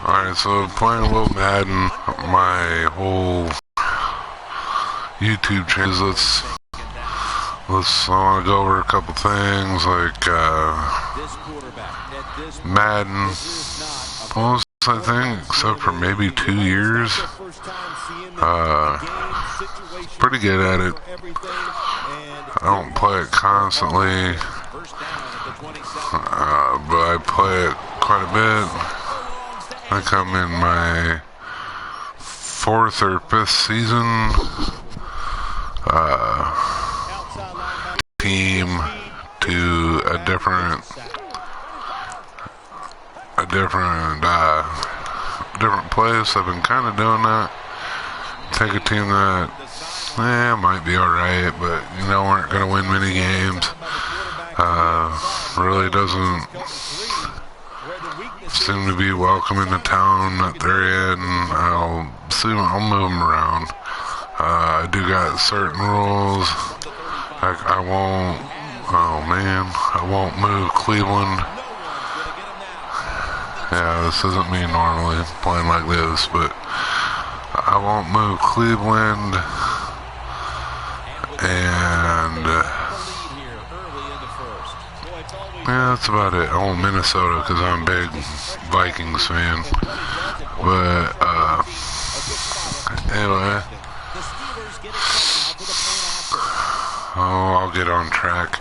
Alright, so playing a little Madden, my whole YouTube channel. I want to go over a couple things like Madden. Almost, I think, except for maybe 2 years. Pretty good at it. I don't play it constantly, but I play it quite a bit. I think I'm in my 4th or 5th season. Team to a different place. I've been kind of doing that. Take a team that might be alright, but aren't going to win many games. Really doesn't seem to be welcome in the town that they're in. I'll move them around. I do got certain rules. I won't move Cleveland. Yeah, this isn't me normally playing like this, but I won't move Cleveland, and that's about it. I won't Minnesota because I'm a big Vikings fan. But anyway, I'll get on track.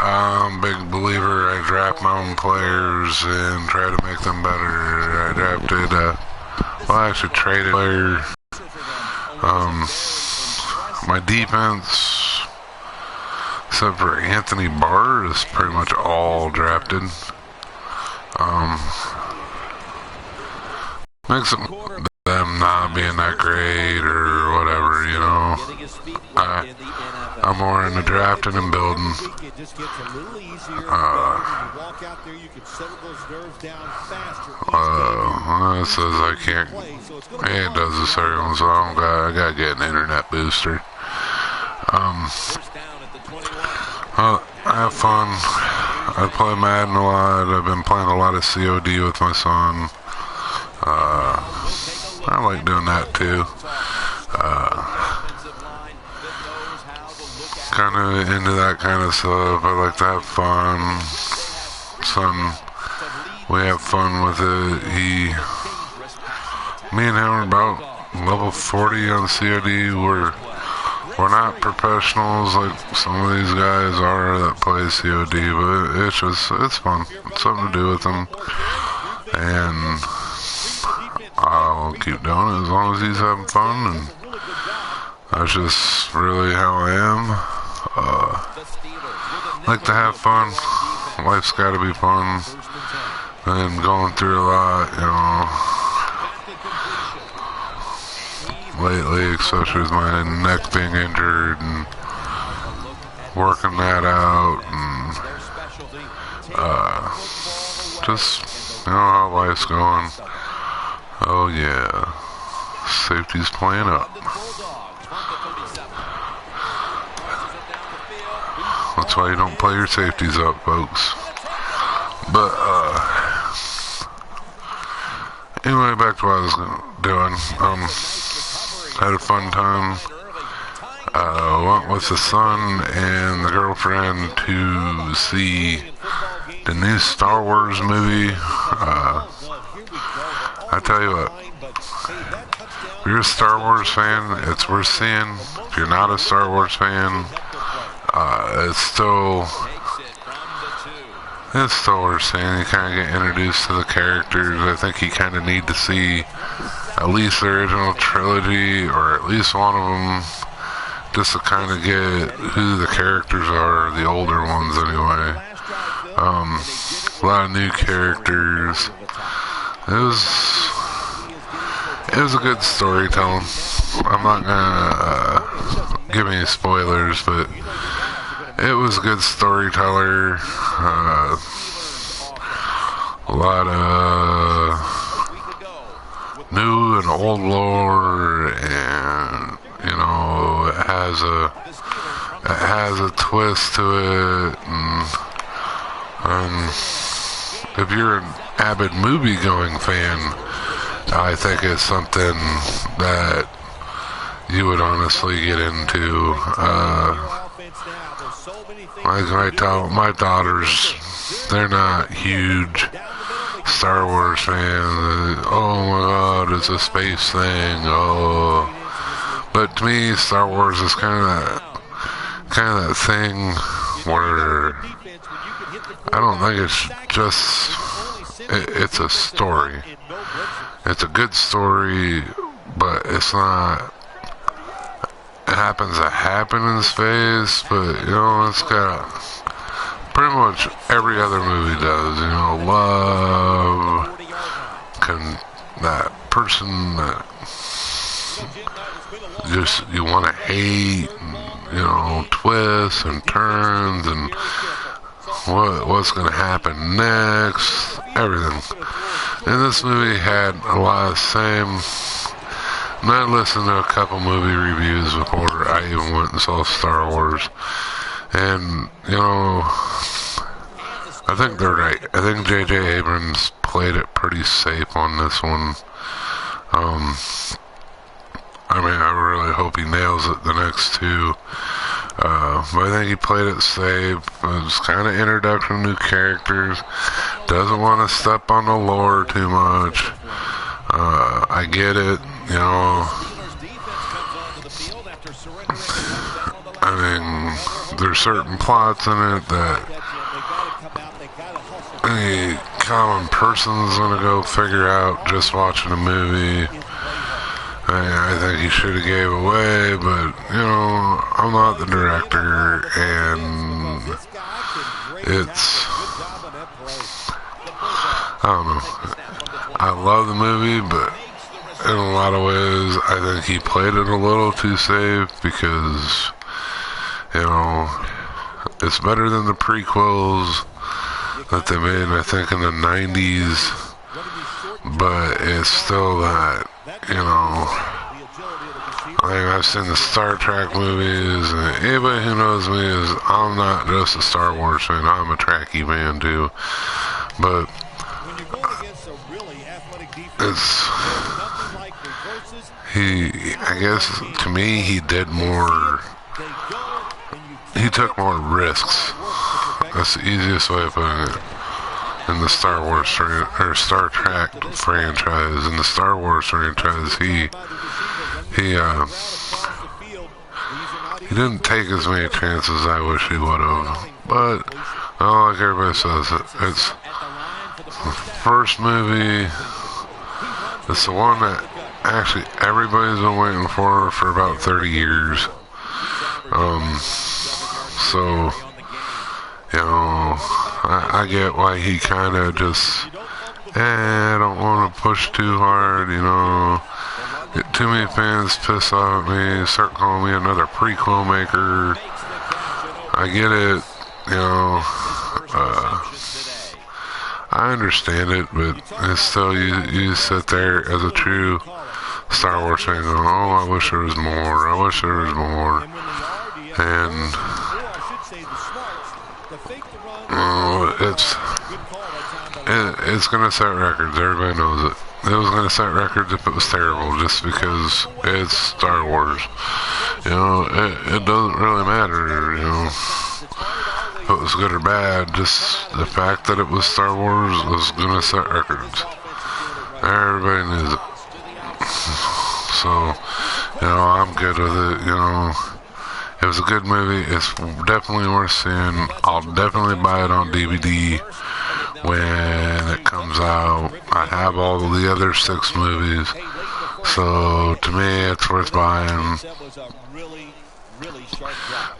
I'm a big believer. I draft my own players and try to make them better. I drafted, I actually traded a player. My defense, except for Anthony Barr, is pretty much all drafted. Makes them not being that great or whatever, I'm more into drafting and building. It says I can't. It does this every once in a while. I gotta get an internet booster. I have fun. I play Madden a lot. I've been playing a lot of COD with my son. I like doing that too. Kind of into that kind of stuff. I like to have fun. We have fun with it. Me and him are about level 40 on COD. We're not professionals like some of these guys are that play COD, but it's fun. It's something to do with them, and I'll keep doing it as long as he's having fun, and that's just really how I am. Like to have fun. Life's got to be fun. And going through a lot, lately, especially with my neck being injured and working that out, and just how life's going. Oh yeah, safety's playing up. That's why you don't play your safeties up, folks. But anyway, back to what I was doing. Had a fun time. Went with the son and the girlfriend to see the new Star Wars movie. I tell you what, if you're a Star Wars fan, it's worth seeing. If you're not a Star Wars fan, it's still worth seeing. You kind of get introduced to the characters. I think you kind of need to see at least the original trilogy, or at least one of them, just to kind of get who the characters are, the older ones anyway. A lot of new characters. It was a good storytelling. I'm not gonna give any spoilers, but it was a good storyteller. A lot of new and old lore, and it has a twist to it, and if you're an avid movie-going fan, I think it's something that you would honestly get into. Like I tell my daughters, they're not huge Star Wars fans. Oh my God, it's a space thing. Oh, but to me, Star Wars is kind of that thing where I don't think it's just. It's a story. It's a good story, but it's not. It happens to happen in space, but you know, it's got pretty much every other movie does. You know, love, that person that just you want to hate, and, you know, twists and turns and what's going to happen next, everything. And this movie had a lot of the same. And I listened to a couple movie reviews before I even went and saw Star Wars. And, you know, I think they're right. I think J.J. Abrams played it pretty safe on this one. I mean, I really hope he nails it the next two. But I think he played it safe. It was kind of introduction to new characters. Doesn't want to step on the lore too much. I get it, you know. I mean, there's certain plots in it that any common person's gonna go figure out just watching a movie. I think he should have gave away, but, you know, I'm not the director, and it's, I don't know. I love the movie, but in a lot of ways, I think he played it a little too safe because, you know, it's better than the prequels that they made, I think, in the 90s, but it's still that, you know, I mean, I've seen the Star Trek movies, and anybody who knows me is I'm not just a Star Wars fan, I'm a Trekkie fan too, but it's, I guess, to me, he took more risks. That's the easiest way of putting it. In the Star Wars or Star Trek franchise, in the Star Wars franchise, he didn't take as many chances as I wish he would have. But like everybody says, it's the first movie. It's the one that actually everybody's been waiting for about 30 years. So, you know, I get why he kind of just, I don't want to push too hard, you know. Get too many fans pissed off at me, start calling me another prequel maker. I get it, you know. I understand it, but it's still, you sit there as a true Star Wars fan going, oh, I wish there was more, I wish there was more. And it's gonna set records. Everybody knows it. It was gonna set records if it was terrible, just because it's Star Wars. You know, it doesn't really matter. You know, if it was good or bad. Just the fact that it was Star Wars was gonna set records. Everybody knew it. So, you know, I'm good with it. You know. It was a good movie. It's definitely worth seeing. I'll definitely buy it on DVD when it comes out. I have all the other 6 movies. So, to me, it's worth buying.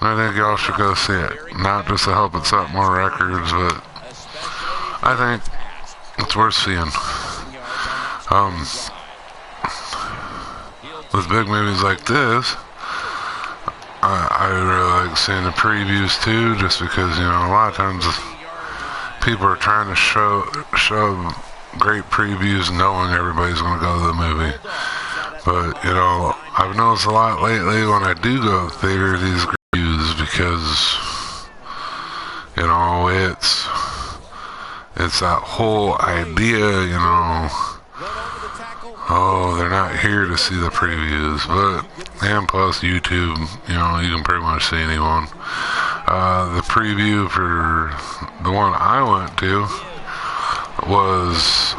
I think y'all should go see it. Not just to help it set more records, but I think it's worth seeing. With big movies like this, I really like seeing the previews too, just because, you know, a lot of times people are trying to show great previews knowing everybody's going to go to the movie. But, you know, I've noticed a lot lately when I do go to the theater, these previews, because, you know, it's that whole idea, you know. Oh, they're not here to see the previews, and plus YouTube, you know, you can pretty much see anyone. The preview for the one I went to was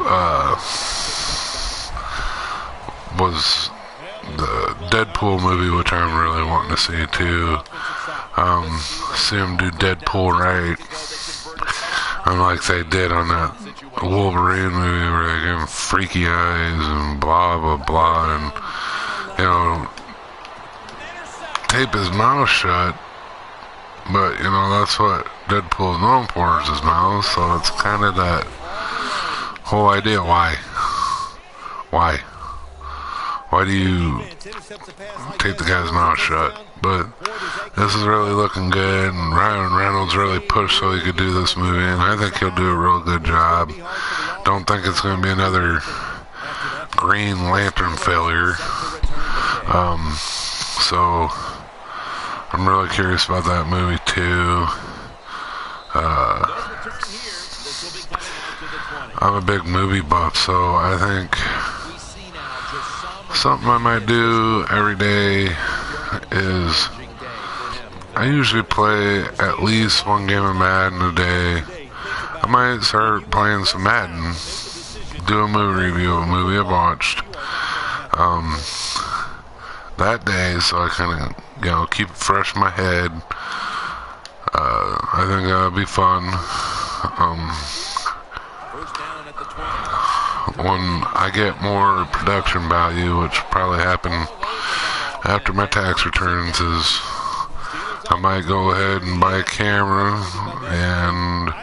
the Deadpool movie, which I'm really wanting to see too. See them do Deadpool right, unlike they did on that Wolverine movie where they give him freaky eyes and blah blah blah, and you know, tape his mouth shut. But you know, that's what Deadpool is known for, is his mouth. So it's kind of that whole idea. Why do you tape the guy's mouth shut? But this is really looking good, and Ryan Reynolds really pushed so he could do this movie, and I think he'll do a real good job. Don't think it's going to be another Green Lantern failure. So I'm really curious about that movie too. I'm a big movie buff, so I think something I might do every day is I usually play at least one game of Madden a day. I might start playing some Madden, do a movie review of a movie I've watched that day, so I kind of, you know, keep it fresh in my head. I think that'll be fun. When I get more production value, which will probably happen after my tax returns, is I might go ahead and buy a camera, and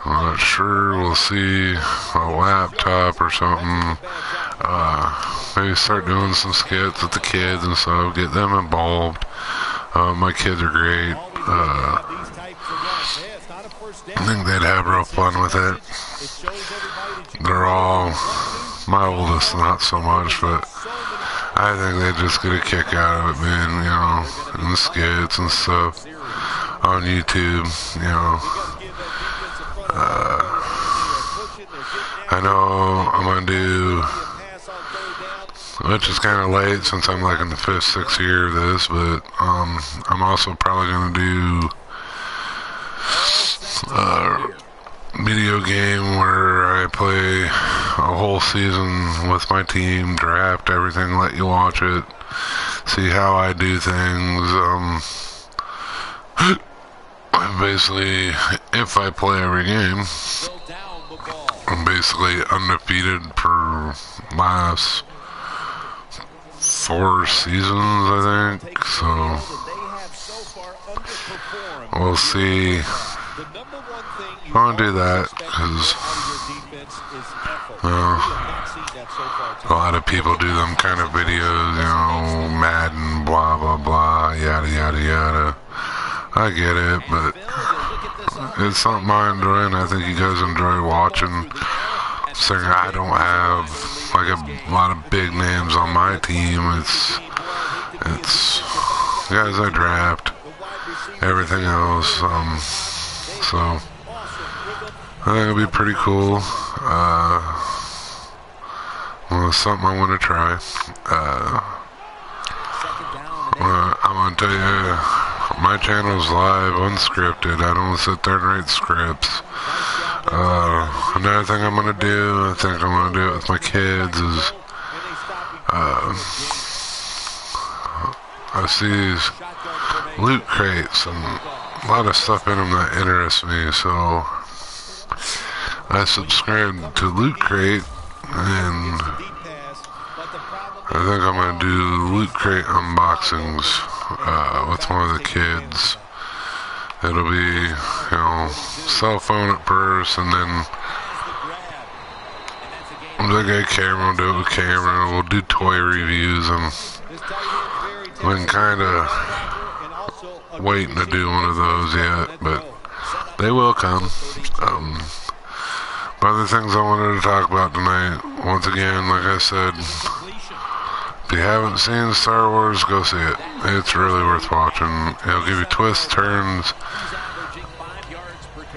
I'm not sure, we'll see, a laptop or something. Maybe start doing some skits with the kids and stuff, get them involved. My kids are great. I think they'd have real fun with it. They're all, my oldest not so much, but I think they just get a kick out of it, man, you know, and the skits and stuff on YouTube, you know. I know I'm going to do, which is kind of late since I'm like in the 5th, 6th year of this, but I'm also probably going to do a video game where I play a whole season with my team, draft everything, let you watch it, see how I do things. Basically, if I play every game, I'm basically undefeated for last 4 seasons, I think. So we'll see. I want to do that because a lot of people do them kind of videos, you know, Madden, blah blah blah, yada yada yada. I get it, but it's something I enjoy, and I think you guys enjoy watching. Saying I don't have like a lot of big names on my team. It's guys I draft, everything else. So I think it'll be pretty cool. Well, it's something I want to try. I'm gonna tell you, my channel's live, unscripted. I don't sit there and write scripts. Another thing I'm gonna do, I think I'm gonna do it with my kids, is I see these loot crates and a lot of stuff in them that interests me, so I subscribed to Loot Crate, and I think I'm gonna do Loot Crate unboxings with one of the kids. It'll be, you know, cell phone at first, and then we'll get a camera, we'll do it with camera, we'll do toy reviews, and I've been kind of waiting to do one of those yet, but they will come. But other things I wanted to talk about tonight, once again, like I said, if you haven't seen Star Wars, go see it. It's really worth watching. It'll give you twists, turns.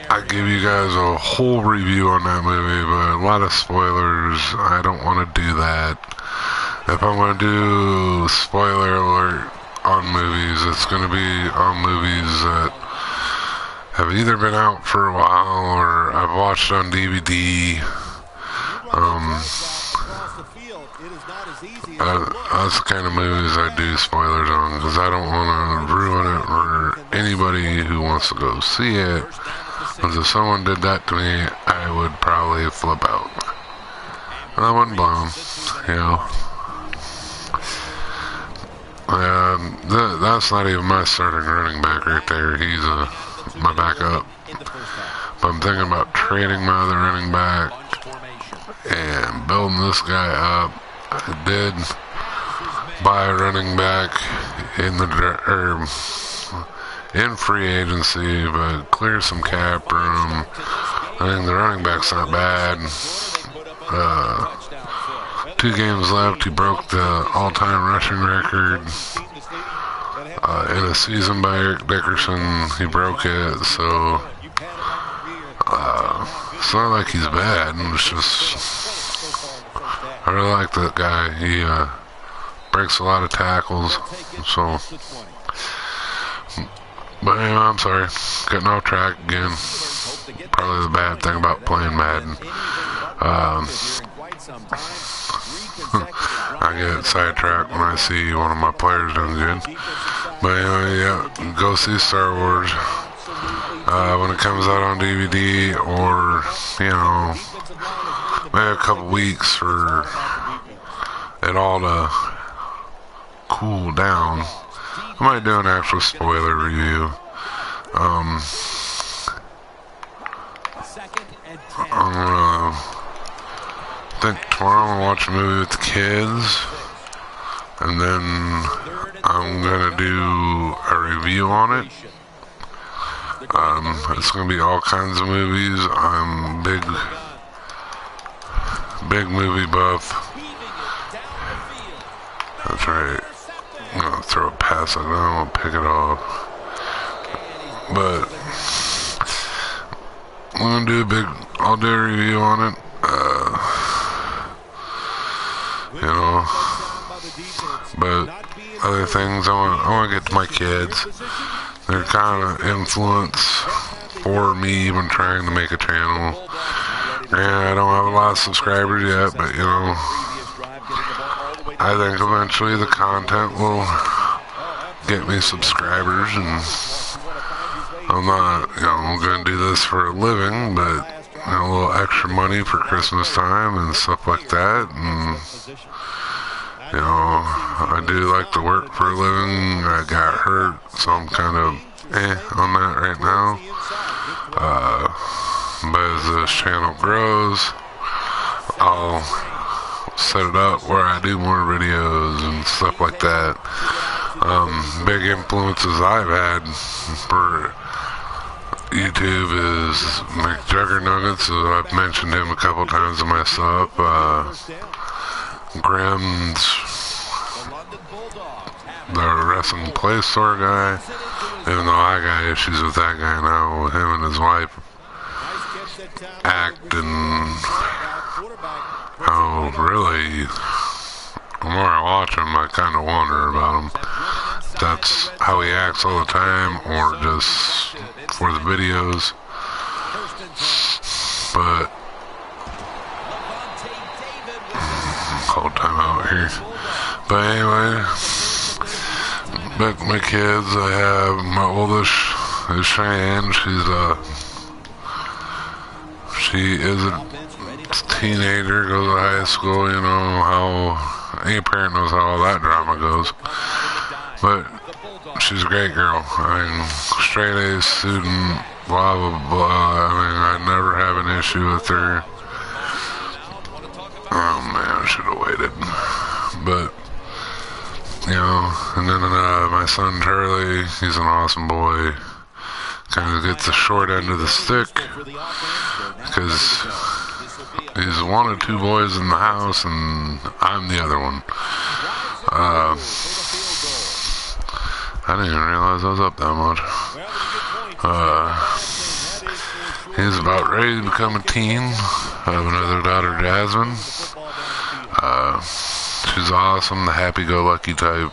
I I give you guys a whole review on that movie, but a lot of spoilers. I don't want to do that. If I'm going to do spoiler alert on movies, it's going to be on movies that have either been out for a while or I've watched on DVD. That's the kind of movies I do spoilers on, because I don't want to ruin it for anybody who wants to go see it. Because if someone did that to me, I would probably flip out. And I wouldn't blame them, that's not even my starting running back right there. He's my backup. But I'm thinking about trading my other running back and building this guy up. I did buy a running back in free agency, but clear some cap room. I think the running back's not bad. 2 games left. He broke the all-time rushing record in a season by Eric Dickerson. He broke it, so it's not like he's bad. It's just I really like that guy. He breaks a lot of tackles. So, but anyway, I'm sorry, getting off track again. Probably the bad thing about playing Madden. I get sidetracked when I see one of my players doing good. But anyway, yeah, go see Star Wars when it comes out on DVD, or maybe a couple weeks for it all to cool down. I might do an actual spoiler review. I think tomorrow I'm gonna watch a movie with the kids, and then I'm gonna do a review on it. It's gonna be all kinds of movies. I'm big movie buff. That's right. I'm gonna throw a pass. I'm gonna pick it off. But I'm gonna do I'll do a review on it. But other things, I want to get to my kids. They're kind of influence for me even trying to make a channel. And I don't have a lot of subscribers yet, but I think eventually the content will get me subscribers, and I'm not, going to do this for a living, but a little extra money for Christmas time and stuff like that. And I do like to work for a living. I got hurt, so I'm kind of on that right now. But as this channel grows, I'll set it up where I do more videos and stuff like that. Big influences I've had for YouTube is McJuggernuggets. I've mentioned him a couple times in my stuff. Grimm's, the wrestling play store guy, even though I got issues with that guy now, him and his wife act, and how really, the more I watch him, I kind of wonder about him. That's how he acts all the time, or just for the videos. But call timeout here. But anyway, back to my kids. I have my oldest is Cheyenne. She is a teenager, goes to high school. How any parent knows how all that drama goes. But she's a great girl. Straight A student, blah blah blah. I never have an issue with her. Oh man, I should have waited. But and then my son Charlie, he's an awesome boy. Kind of gets the short end of the stick because he's one of 2 boys in the house, and I'm the other one. I didn't even realize I was up that much. He's about ready to become a teen. I have another daughter, Jasmine. She's awesome, the happy-go-lucky type.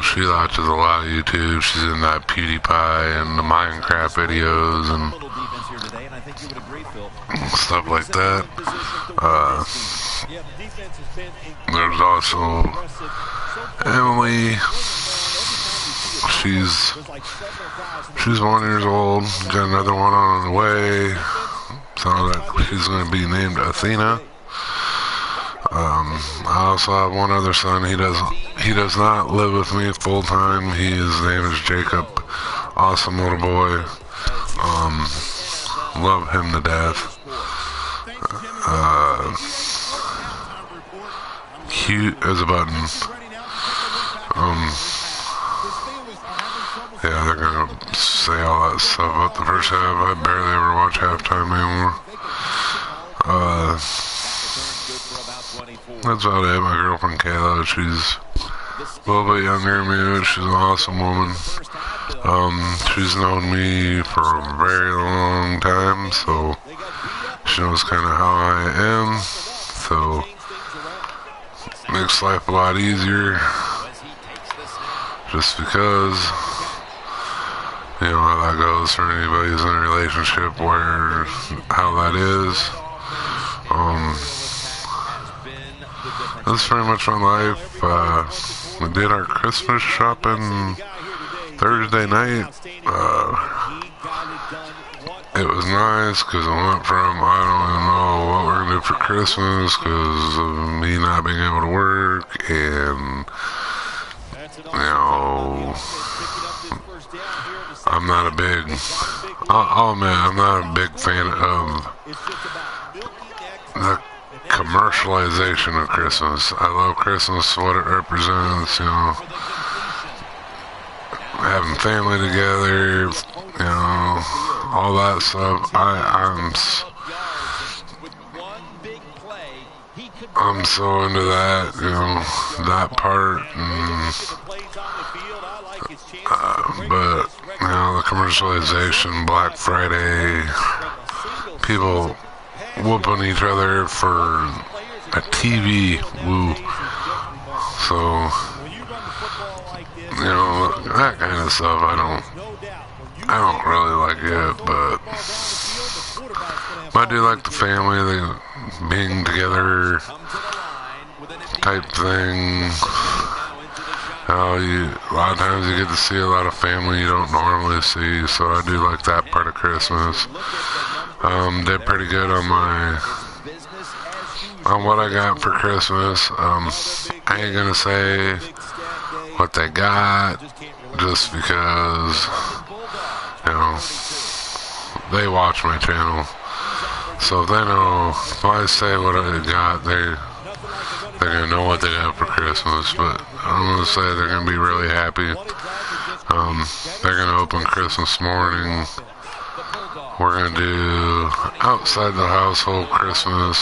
She watches a lot of YouTube. She's in that PewDiePie and the Minecraft videos and stuff like that. There's also Emily. She's 1 year old. Got another one on the way. So that she's going to be named Athena. I also have one other son. He does not live with me full time. His name is Jacob. Awesome little boy. Love him to death. Cute as a button. Yeah, they're gonna say all that stuff about the first half. I barely ever watch halftime anymore. That's about it. My girlfriend Kayla, she's a little bit younger than me, but she's an awesome woman. She's known me for a very long time, so she knows kind of how I am. So makes life a lot easier. Just because, how that goes for anybody who's in a relationship, how that is. That's pretty much my life. We did our Christmas shopping Thursday night. It was nice because I went from I don't even know what we're gonna do for Christmas because of me not being able to work, and I'm not a big. I'll admit I'm not a big fan of the commercialization of Christmas. I love Christmas, what it represents, having family together, all that stuff. I'm so into that, that part, but, the commercialization, Black Friday, people whooping each other for a TV, woo. So, that kind of stuff, I don't really like it, but I do like the family, the being together type thing. A lot of times you get to see a lot of family you don't normally see, so I do like that part of Christmas. Did pretty good on what I got for Christmas. I ain't gonna say what they got just because they watch my channel, so if they know, if I say what I got, they're gonna know what they got for Christmas. But I'm gonna say they're gonna be really happy. They're gonna open Christmas morning. We're gonna do outside the household Christmas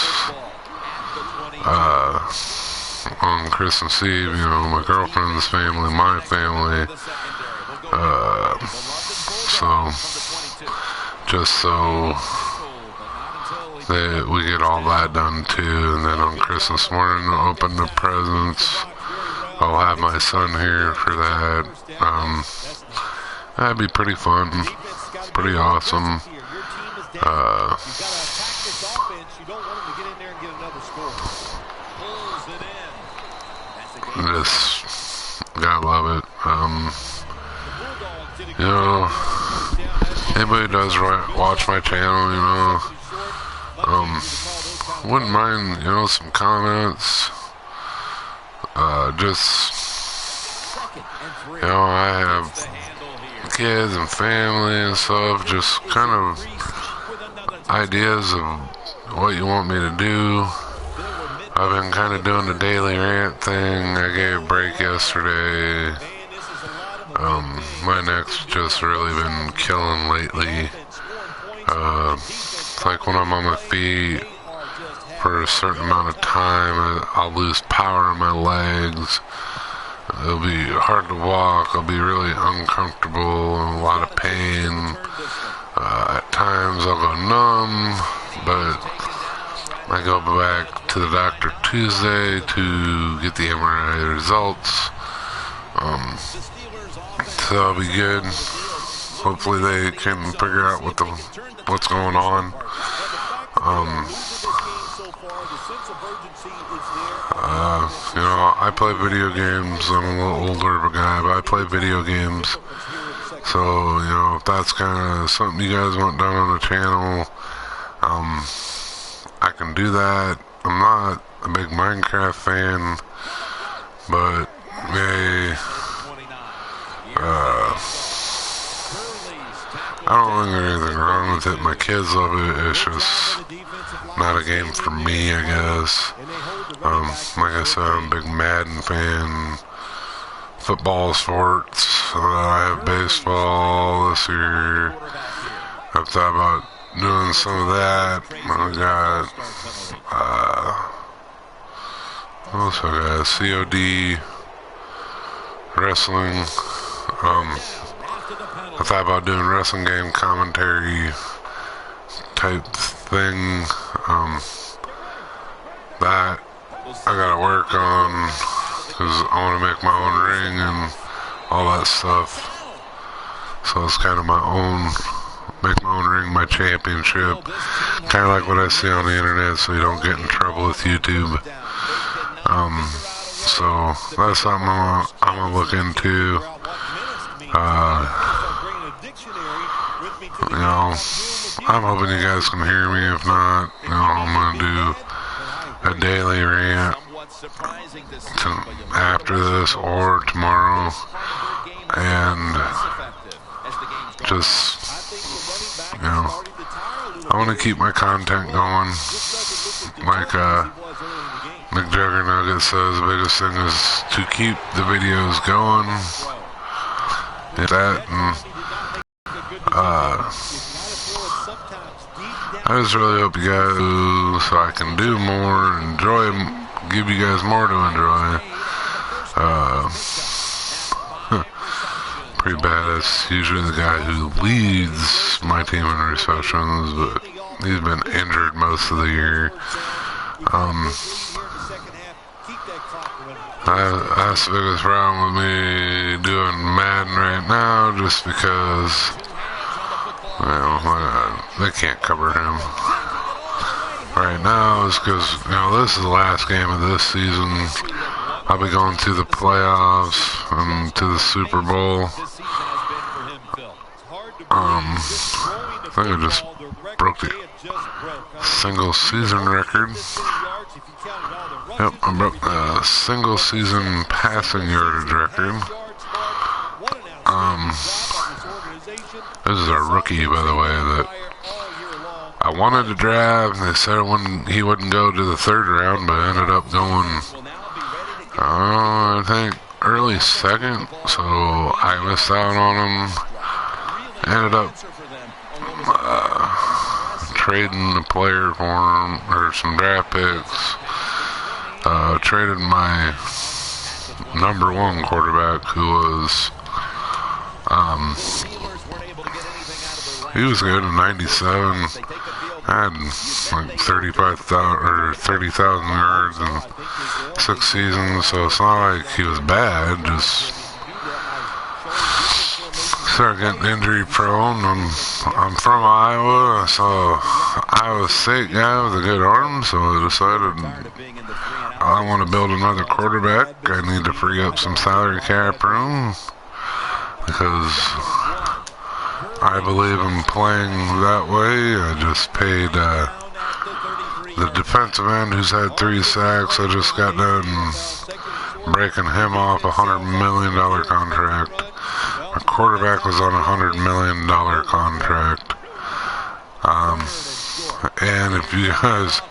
on Christmas Eve. My girlfriend's family, my family. Just so that we get all that done too, and then on Christmas morning I'll open the presents. I'll have my son here for that. That'd be pretty fun, pretty awesome. Just gotta love it. Anybody who does watch my channel, wouldn't mind, some comments. I have kids and family and stuff, just kind of ideas of what you want me to do. I've been kind of doing the daily rant thing. I gave a break yesterday. My neck's just really been killing lately. It's like when I'm on my feet for a certain amount of time, I'll lose power in my legs. It'll be hard to walk. I'll be really uncomfortable and a lot of pain. At times I'll go numb, but I go back to the doctor Tuesday to get the MRI results. So that'll be good. Hopefully they can figure out what's going on. You know, I play video games. I'm a little older of a guy, but I play video games. So, you know, if that's kind of something you guys want done on the channel, I can do that. I'm not a big Minecraft fan, but I don't think there's anything wrong with it. My kids love it. It's just not a game for me, I guess. Like I said, I'm a big Madden fan. Football sports. I have baseball this year. I've thought about doing some of that. I got, what else I got? COD, wrestling. I thought about doing wrestling game commentary type thing. That I gotta work on because I want to make my own ring and all that stuff. So it's kind of my own, make my own ring, my championship. Kind of like what I see on the internet, so you don't get in trouble with YouTube. So that's something I'm gonna look into. You know, I'm hoping you guys can hear me. If not, you know, I'm gonna do a daily rant after this or tomorrow, and just, you know, I want to keep my content going. Like McJuggerNugget says, the biggest thing is to keep the videos going. That and I just really hope you guys do so I can do more, enjoy, give you guys more to enjoy. Pretty bad. It's usually the guy who leads my team in receptions, but he's been injured most of the year. That's the biggest problem with me doing Madden right now, just because, well, they can't cover him right now, is because, you know, this is the last game of this season. I'll be going to the playoffs and to the Super Bowl. I think I just broke the single season record. Yep, I broke the single season passing yardage record. This is a rookie, by the way, that I wanted to draft. They said he wouldn't go to the third round, but ended up going, I think, early second, so I missed out on him. Ended up trading the player for him, or some draft picks. Traded my #1 quarterback, who was, he was good in 97. I had like 35,000 or 30,000 yards in 6 seasons, so it's not like he was bad. Just started getting injury prone. I'm from Iowa, so Iowa State guy with a good arm, so I decided I want to build another quarterback. I need to free up some salary cap room because I believe in playing that way. I just paid the defensive end who's had 3 sacks. I just got done breaking him off a $100 million contract. My quarterback was on a $100 million contract. And if you guys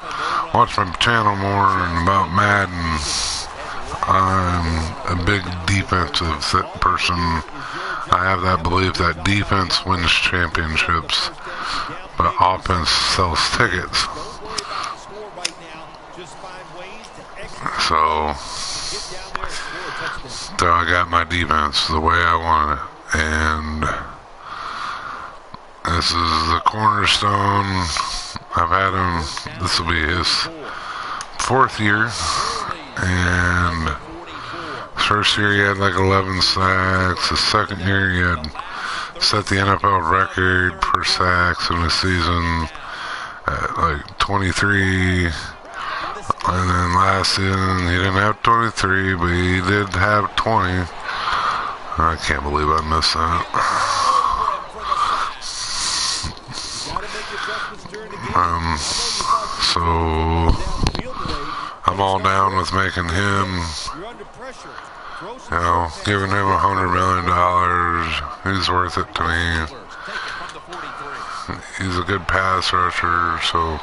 watch my channel more and about Madden, I'm a big defensive person. I have that belief that defense wins championships, but offense sells tickets. So So I got my defense the way I want it. And this is the cornerstone. I've had him, this will be his 4th year. And his first year he had like 11 sacks. His second year he had set the NFL record for sacks in a season at like 23. And then last season he didn't have 23, but he did have 20. I can't believe I missed that. So I'm all down with making him, giving him $100 million. He's worth it to me. He's a good pass rusher, so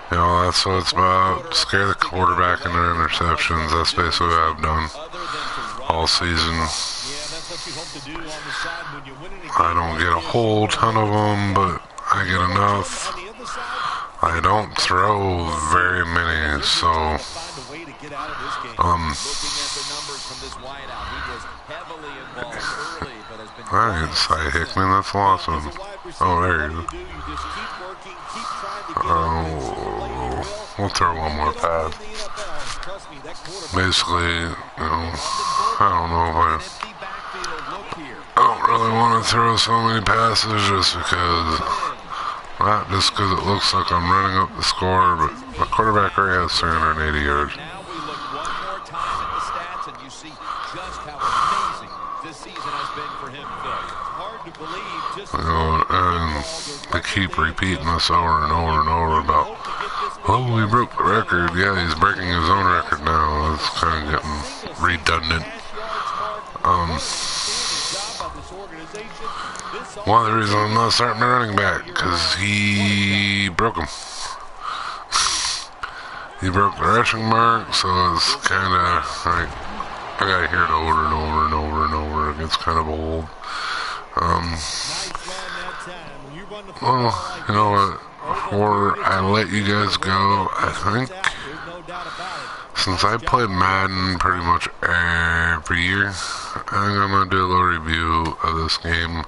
that's what it's about. Scare the quarterback into interceptions. That's basically what I've done all season. I don't get a whole ton of them, but I get enough. I don't throw very many, so I get Cy Hickman. That's awesome. Oh, there you go. We'll throw one more pass. Basically, I don't know if I don't really want to throw so many passes just because, not just because it looks like I'm running up the score, but my quarterback already has 380 yards. And they keep repeating this over and over and over about, oh, he broke the record. Yeah, he's breaking his own record now. It's kind of getting redundant. One of the reasons I'm not starting my running back, because he broke him. He broke the rushing mark, so it's kind of like, I gotta hear it over and over and over and over. It gets kind of old. Well, you know what? Before I let you guys go, I think since I play Madden pretty much every year, I think I'm gonna do a little review of this game.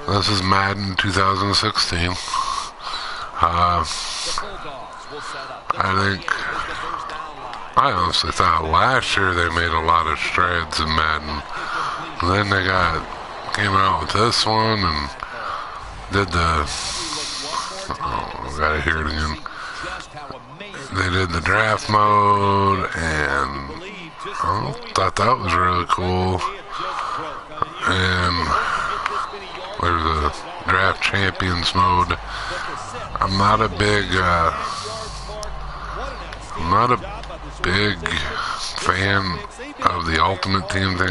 This is Madden 2016. I honestly thought last year they made a lot of strides in Madden. And then they came out with this one and did the, I gotta hear it again. They did the draft mode, and I thought that was really cool. And there's a draft champions mode. I'm not a big fan of the ultimate team thing.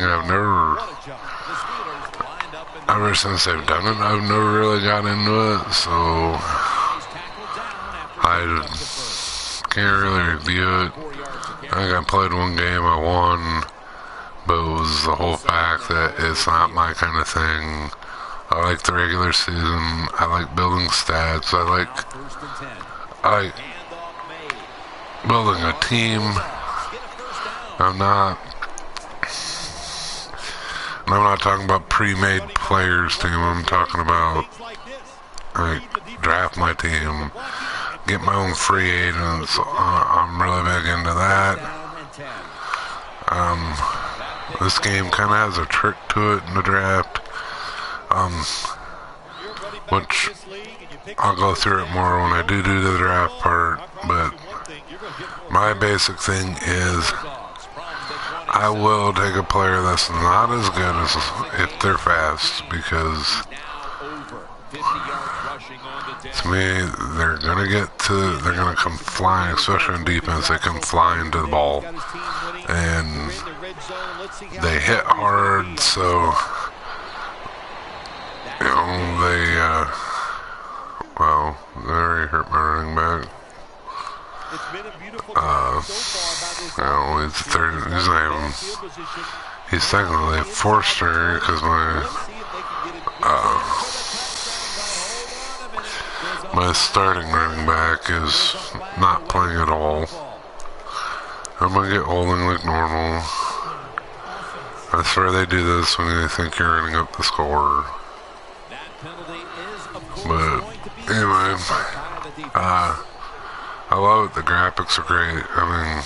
Ever since they've done it, I've never really got into it, so I can't really review it. I think I played one game, I won, but it was the whole fact that it's not my kind of thing. I like the regular season. I like building stats. I like building a team. I'm not talking about pre-made players team. I'm talking about draft my team, get my own free agents. I'm really big into that. This game kind of has a trick to it in the draft, which I'll go through it more when I do the draft part, but my basic thing is I will take a player that's not as good as if they're fast, because to me, they're gonna come flying, especially in defense. They come flying to the ball, and they hit hard, so they already hurt my running back. He's technically a four-stringer because my starting running back is not playing at all. I'm gonna get holding like normal. I swear they do this when they think you're running up the score. But anyway, I love it. The graphics are great. I mean,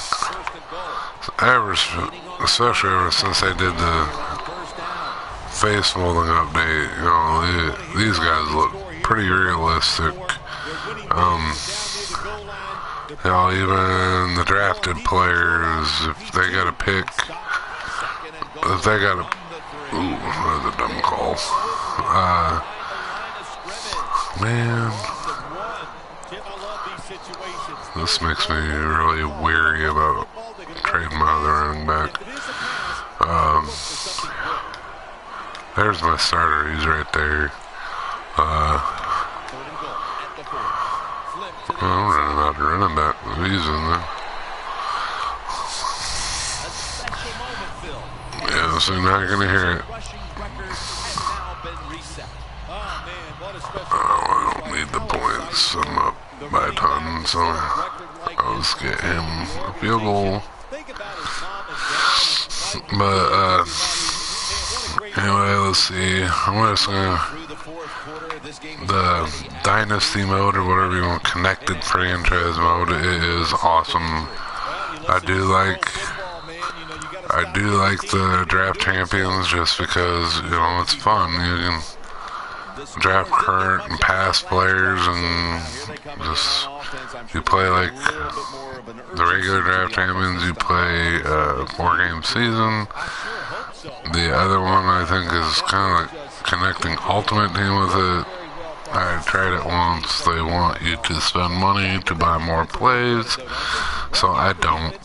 especially ever since they did the face molding update, you know, these guys look pretty realistic. You know, even the drafted players, if they got a pick, if they got a, ooh, that was a dumb call. Man, this makes me really weary about trading my other running back. There's my starter. He's right there. I'm running out of running back. He's in there. Yeah, so now you're gonna hear it. Oh, I don't need the points. I'm up by a ton, so I'll just get him a field goal. But anyway, let's see. I'm just gonna the dynasty mode or whatever you want, connected franchise mode. It is awesome. I do like the draft champions just because, you know, it's fun. You can draft current and past players and just, you play like the regular draft champions, you play a 4-game season. The other one I think is kind of like connecting Ultimate Team with it. I tried it once. They want you to spend money to buy more plays, so I don't.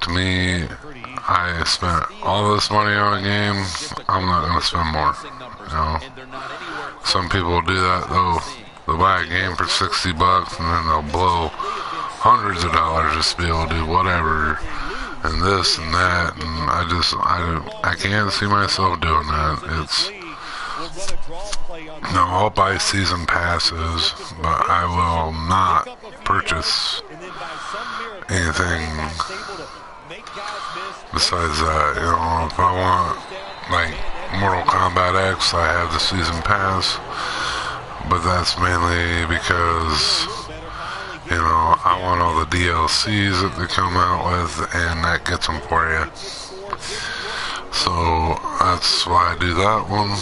To me, I spent all this money on a game, I'm not going to spend more. You know, some people do that though. They'll buy a game for $60 and then they'll blow hundreds of dollars just to be able to do whatever and this and that, and I can't see myself doing that. It's, no, I'll buy season passes, but I will not purchase anything besides that. You know, if I want, like, Mortal Kombat X, I have the season pass, but that's mainly because, you know, I want all the DLCs that they come out with, and that gets them for you. So that's why I do that one.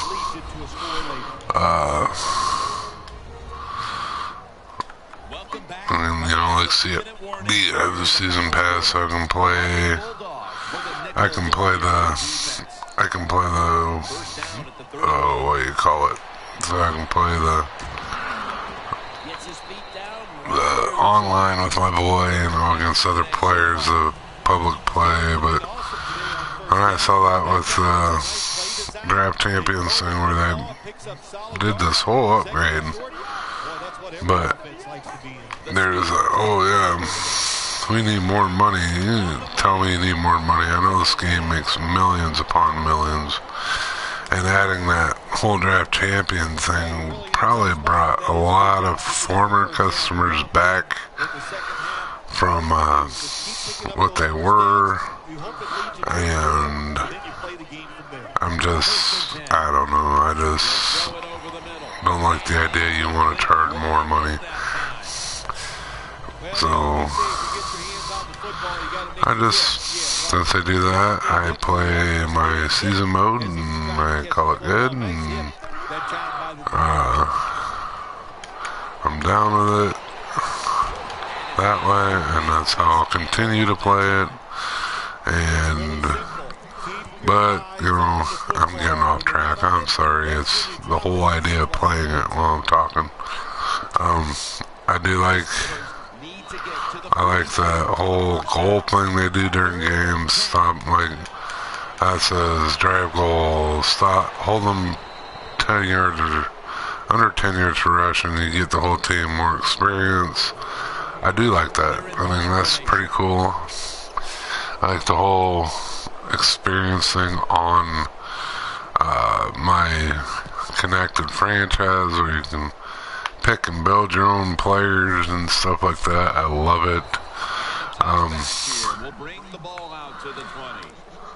And, you know, like, see it. I have the season pass, so I can play oh, what do you call it? So I can play the online with my boy, you know, against other players, the public play. But when I saw that with the Draft Champions thing where they did this whole upgrade, but there's oh yeah, we need more money. You tell me you need more money. I know this game makes millions upon millions, and adding that whole Draft Champion thing probably brought a lot of former customers back from what they were, and I don't know, I just don't like the idea you want to charge more money. So since I do that, I play my season mode and I call it good, and I'm down with it that way, and that's how I'll continue to play it. But, you know, I'm getting off track. I'm sorry. It's the whole idea of playing it while I'm talking. I like that whole goal thing they do during games. Stop, like, that says drive goal, stop, hold them 10 yards or under 10 yards for rushing. You get the whole team more experience. I do like that. I mean, that's pretty cool. I like the whole experience thing on my connected franchise where you can pick and build your own players and stuff like that. I love it. Um,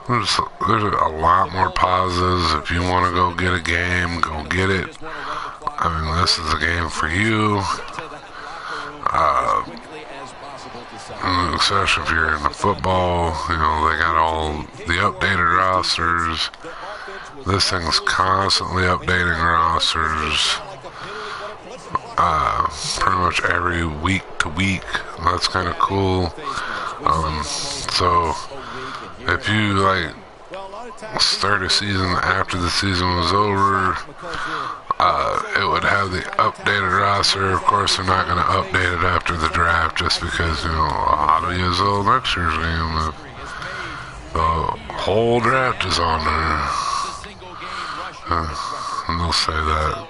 there's a lot more positives. If you want to go get a game, go get it. I mean, this is a game for you. Especially if you're into football, you know, they got all the updated rosters. This thing's constantly updating rosters. Pretty much every week to week. That's kind of cool. So if you like start a season after the season was over, it would have the updated roster. Of course, they're not going to update it after the draft just because, you know, how do you sell next year's game if the whole draft is on there? And they'll say that.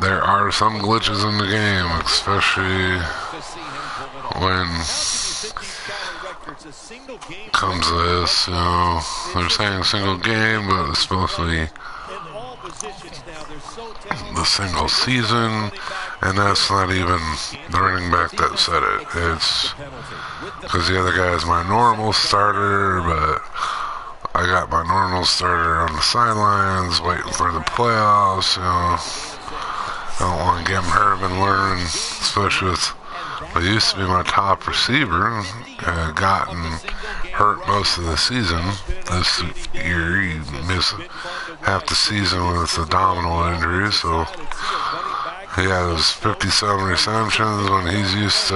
There are some glitches in the game, especially when comes to this, you know, they're saying single game, but it's supposed to be the single season, and that's not even the running back that said it. It's because the other guy is my normal starter, but I got my normal starter on the sidelines waiting for the playoffs, you know. I don't want to get him hurt and learn, especially with what used to be my top receiver, gotten hurt most of the season. This year, he missed half the season with abdominal injury, so he has 57 receptions when he's used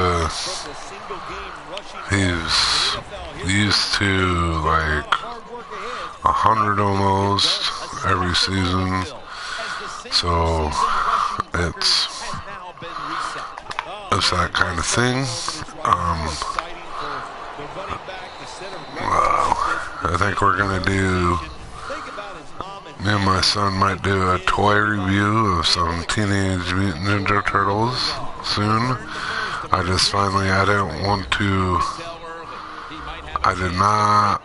to like 100 almost every season. So it's that kind of thing. I think we're gonna do. Me and my son might do a toy review of some Teenage Mutant Ninja Turtles soon. I did not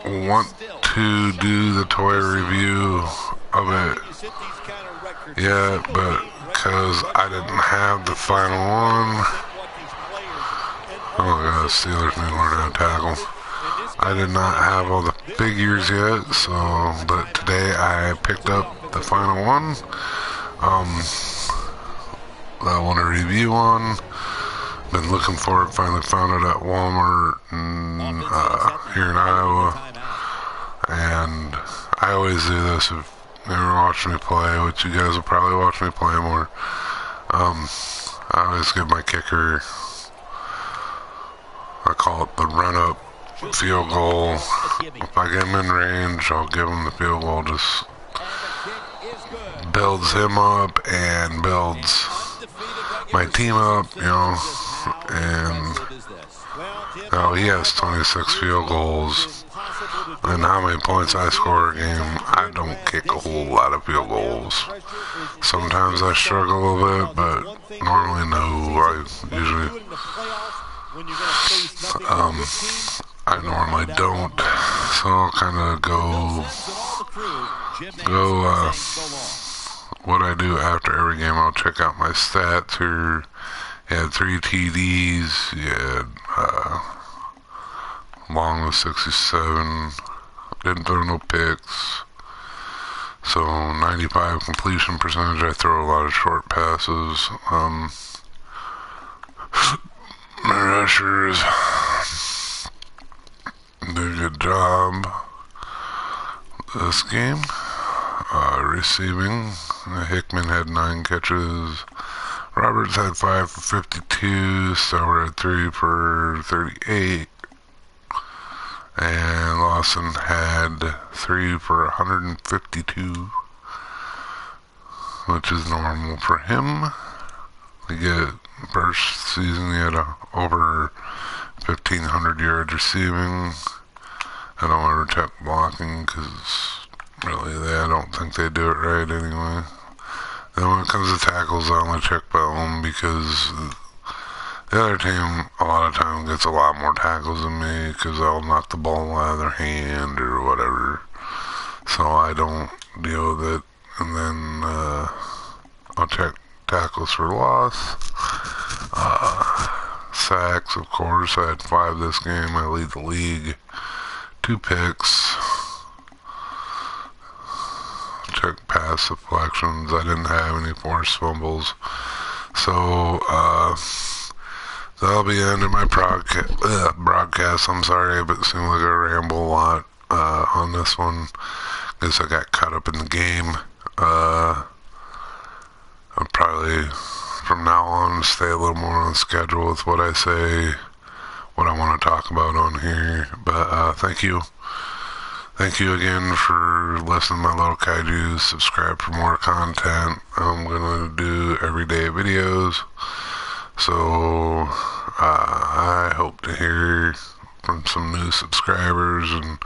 want to do the toy review of it yet, but because I didn't have the final one. Oh god, Steelers need to learn how to tackle. I did not have all the figures yet, so, but today I picked up the final one. That I want to review on. Been looking for it, finally found it at Walmart here in Iowa. And I always do this if you ever watch me play, which you guys will probably watch me play more. I always give my kicker, I call it the run-up field goal. If I get him in range, I'll give him the field goal. Just builds him up and builds my team up, you know. And he has 26 field goals. And how many points I score a game, I don't kick a whole lot of field goals. Sometimes I struggle a little bit, but normally no. I normally don't. So I'll kind of go what I do after every game. I'll check out my stats. Here, he had 3 TDs. He had long with 67. Didn't throw no picks. So 95 completion percentage. I throw a lot of short passes. My rushers did a good job this game. Receiving, Hickman had 9 catches. Roberts had 5 for 52. Sauer had 3 for 38. And Lawson had 3 for 152, which is normal for him. First season he had over 1,500 yards receiving. I don't ever check blocking because really I don't think they do it right anyway. Then when it comes to tackles, I only check by them because the other team a lot of times gets a lot more tackles than me because I'll knock the ball out of their hand or whatever. So I don't deal with it. And then I'll check tackles for loss. sacks, of course. I had 5 this game. I lead the league. 2 picks. Check pass deflections. I didn't have any forced fumbles. So, that'll be the end of my broadcast. I'm sorry, but it seemed like I ramble a lot on this one. Guess I got caught up in the game. I'll probably, from now on, stay a little more on schedule with what I say, what I want to talk about on here. But thank you. Thank you again for listening to my little kaijus. Subscribe for more content. I'm going to do everyday videos. So I hope to hear from some new subscribers and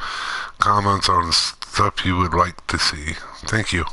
comments on stuff you would like to see. Thank you.